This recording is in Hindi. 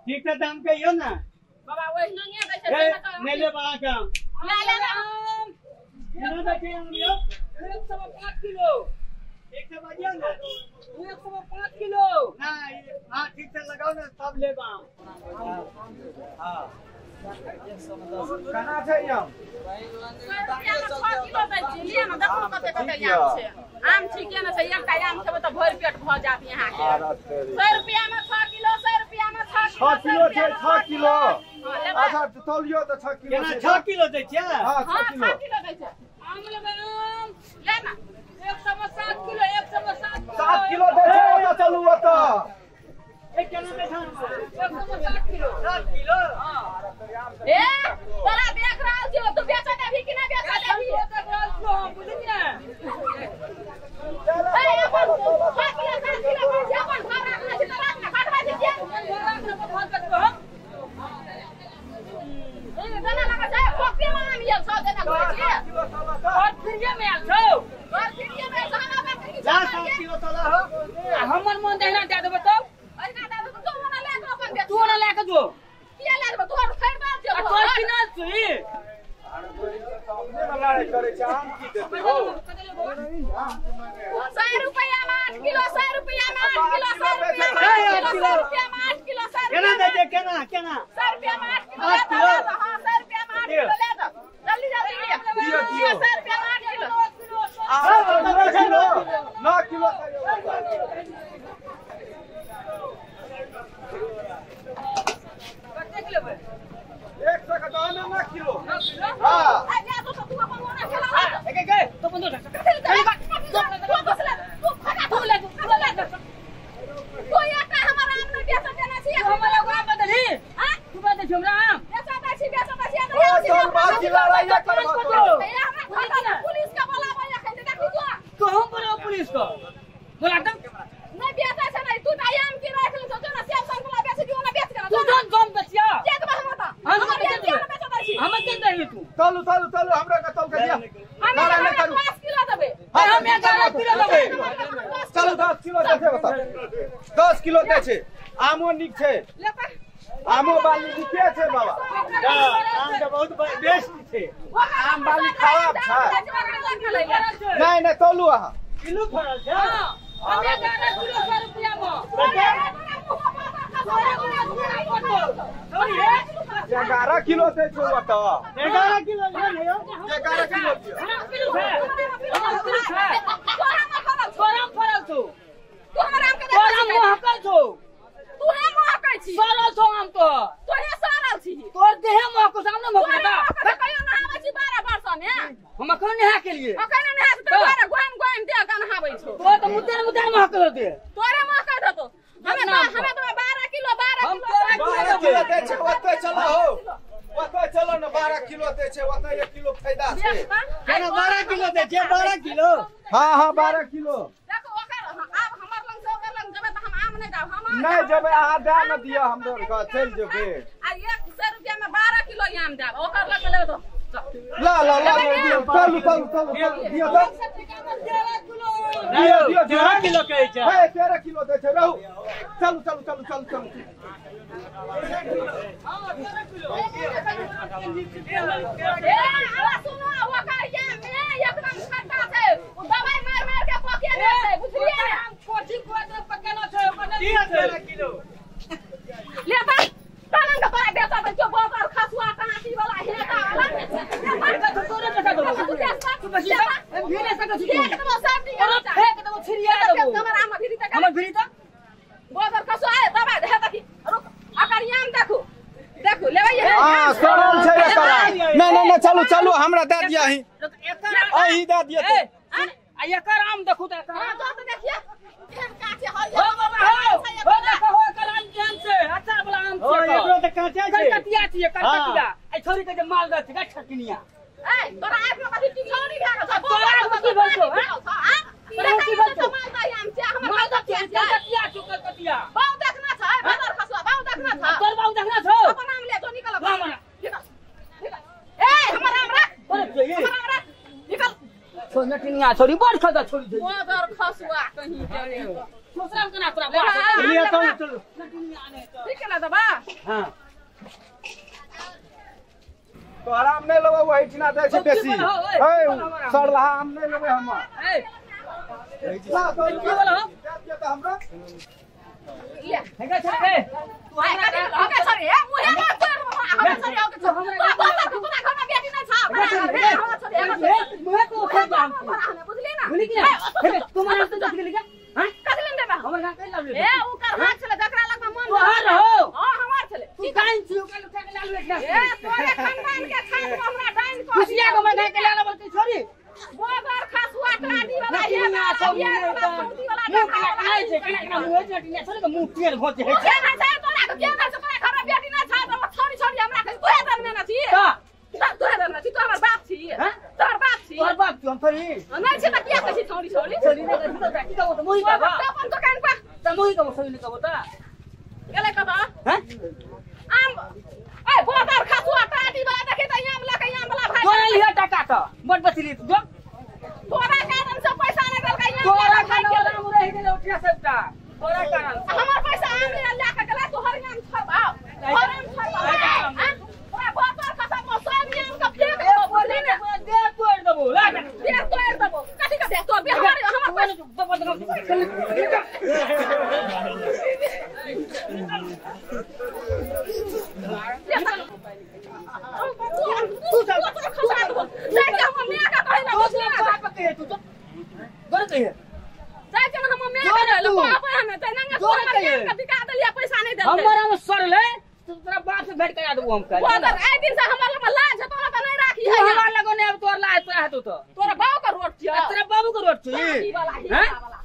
ठीक है दाम कहियो ना बाबा वही नहीं है कैसे ले ले बड़ा काम ले ले कितना देखे हम लियो 105 किलो 105 ना 105 किलो ना हां ठीक से लगाओ ना सब ले बा हां खाना छै यम 6 किलो दै छी लिया ना देखो कते कते आम छै आम ठीके ना छै एकटा आम खेबै त भरि पेट भ जात यहां के 100 रुपया में 6 किलो 100 रुपया में 6 किलो छै 6 किलो अच्छा तौलियो त 6 किलो केना 6 किलो दै छै हां 6 किलो दै छै आम लेबै आम ले ना 107 किलो 107 7 किलो दै छै ओत चलू ओत ए केना दै छै 107 किलो 7 किलो हां ए तोरा देख रहल छी तू बेच देबी कि नहीं बेच देबी देख रहल छी हम बुझी ना ए अपन 7 किलो अपन भाड़ा में छी तोरा ना काटवा दी के भाड़ा में फोन करबो हम ए गाना लगा जाए पक्के में आम ये 100 देना कहै छी और फ्रीए में आल छौ और फ्रीए में सारा बात की 7 किलो तोला हो हमर मन देना दे देबो तो अरे ना दे तू ना ले के अपन बेच तू ना ले के जो के ले देबो तोर खरीद दे तोर किना छी सामने वाला करे छै आम की देते हो 100 रुपया में 8 किलो 100 रुपया में 8 किलो 100 रुपया में 8 किलो 100 केना दै छै केना 100 रुपया में 8 किलो हां 100 रुपया में 8 किलो ले दो जल्दी जल्दी ले दियो 100 रुपया में 8 किलो 9 किलो कते किलो 100 का दाम 9 किलो हां अरे तो तू अपन मोना खेला के तो बंद हो तू ले कोई आता हमारा आम नहीं बेच देना चाहिए हमारा आम बदली हां तू बंद हमरा आम बेच छी तो बात की लड़ाई करबो पुलिस का बुलावा या कहते देखी तो हम बोलो पुलिस को बोला तुम नहीं बेचा छै नहीं तू आम की राख ले तो ना सेब संतरा बेच दियो ना बेच के तू कौन कौन बचिया के तो हम बता हम बेच के बेच दै छी हम के दे तू चलू हमरा का तौल के दिया हम 5 किलो देबे हम 11 किलो देबे चलू 10 किलो दे छै बता 10 किलो दे छै आमो निक छै ले पर आमो बाली निके छै बाबा आम तो बहुत बेस्ट छै आम बाली खराब छै नहीं तौलू अहाँ किलो फरल छै हम 11 किलो 100 रुपया में 11 किलो दे छै ओत 11 किलो ले लियो 11 किलो दियो छोरा फरल तू तू हमरा के छोरा महकल छौ तू है महकै छी सरल छौ हम तो तोहे सरल छी तोर देह महको सामने महकता कहियो नहाबै छी 12 वर्ष में हम अखन नहा के लिए अखन नहा त तोरा गोम दे के नहाबै छौ तो मुद्दे महकल दे तोरे महकै दतो हमें तो 12 किलो हम 13 किलो दे छै ओतै चलो हो ओतै चलो न 12 किलो दे छै ओतै 1 किलो फायदा छै केना 12 किलो दे छै 12 किलो हां 12 किलो देखो ओकर अब हमर लंग से ओकर लंग जबे त हम आम नहीं दाब हम नहीं जबे अहाँ दे न दियो हमरो का चल जेबे आ 100 रुपया में 12 किलो आम दाब ओकर लंग ले तो ला दियो चलू दियो तो दियो 13 किलो कहै छै है 13 किलो दे छै रहू चलू ए आवा सुनो ओकर ये में एकदम खट्टा छै ओ दवाई मार के पके दे छै बुझलिए हम कोठी को दे पकेलो छै ओकर 13 किलो ले बा तलन का तोरा बेटा बच्चो बोकर खसुआ कहाती वाला हेटा वाला तो तोरे बेटा दो तू बस भीरे से तो फेंक दो सब दिया और फेंक दो छिरिया दो हमारा आम भिरी तक हमर भीरी तो बोकर खसुआ है दवाई दे देखी रुक अकर आम देखो लेबै ये हां सरल छै एकर नहीं चलू हमरा दे दिया ही अही दे दिया आ एकर आम देखू त एकर हां तो देखिए केहन काचे हल हो बाबा हो देखो हो एकर आम केहन छै अच्छा वाला आम छै एकरो त काचा छै कलकतिया छियै कलकतिया छोरी के माल दे का छटनिया ए तोरा आइब में कथि टिछौरी भए गेल छ तोरा की बोलछो हां तोरा की बोलछो माल दही आम छै हमर माल दे कटिया चुकल कटिया बाउ देखना छ बाजार खसवा बाउ देखना छ तोर बाबू देखना छौ अपन नाम ले तो निकल बाबा ए हमर नाम रख बोले ये हमर नाम रख निकल छो नटनिया छोरी बड़ खदा छोरी दे बाजार खसवा कहीं जाने दूसरा कना तोरा चलिए चलो नटनिया आने तो ठीक है ना दबा हां तो आराम नहीं लेबे वही चिना दे छै बेसी ए सर लहा हम नहीं लेबे हम ए ला तो की बोला हो दे तो हमरा ले हेगा छे तू ओके सॉरी ए मुहे ना कर हम सॉरी ओके तो हमरा तोरा घर में बेटी नहीं था मैं तो खा जाम बुझली ना बोली कि हे तुम्हारा तो दस गेली का हां कथि लेन देबा हमर का लाल ए उ कर हाथ चले जकरा लग में मन तोहर हो हां हमार चले तू काइन छियो के लुटा के लाल लेट ए तोरे खानदान के खान हमरा डाइन को खुशिया को मैं के लाल बोलती छोरी बोगर खसुआ टाडी वाला ये ये ना सब सौदी वाला मुंह का नहीं छे कना मुंह नटनिया छोरी के मुंह टेर घोचे है के ना छै तोरा के के ना छै तोरा घर में बेटी ना छै तो छोरी छोरी हमरा के तोहे दर में ना छी का तोहे दर ना छी तो हमर बाप छी हां तोहर बाप छी तोर बाप क्यों थोरी नहीं छै त किया कहै छी छोरी छोरी छोरी ने कथि तो की का मोही का बा अपन दुकान पर त मोही का छोरी ने का बता गेलै कता हैं आम ए बोगर खसुआ टाडी वाला देखे त आम लके आम वाला भाई तोरा लिया टाका त बड़ बसरी जो तोरा कारण से पैसा नहीं देल गई तोरा कारण हम रह गेले उठिया सबटा तोरा कारण हमर पैसा आम ले ला के गेला तोहर नाम छरबाओ तोहर नाम छरबाओ हां तोरा बोगर खसा में सब नाम का फेंक दे बोली ना दे तोड़ देबो ला दे तोड़ देबो कथि के दे तो बिहार हमर पैसा तू जा खसा दो जाके हम मियां का कहला बुझली ना पके तू तो गलत है जाके हम मियां का कहला को अपन हमें त नंगा तोहर का बिका देलिया पैसा नहीं देल हमरा में सर ले तोरा बाप से भेंट करा देबो हम कल बोगर ए दिन से हमर लग लाज है तोरा त नहीं राखी है हमरा लगो ने अब तोर लाज तोरा हाथ तो तोरा बाऊ का रोट छिया तेरा बाबू को रोट छी वाला ही हैं वाला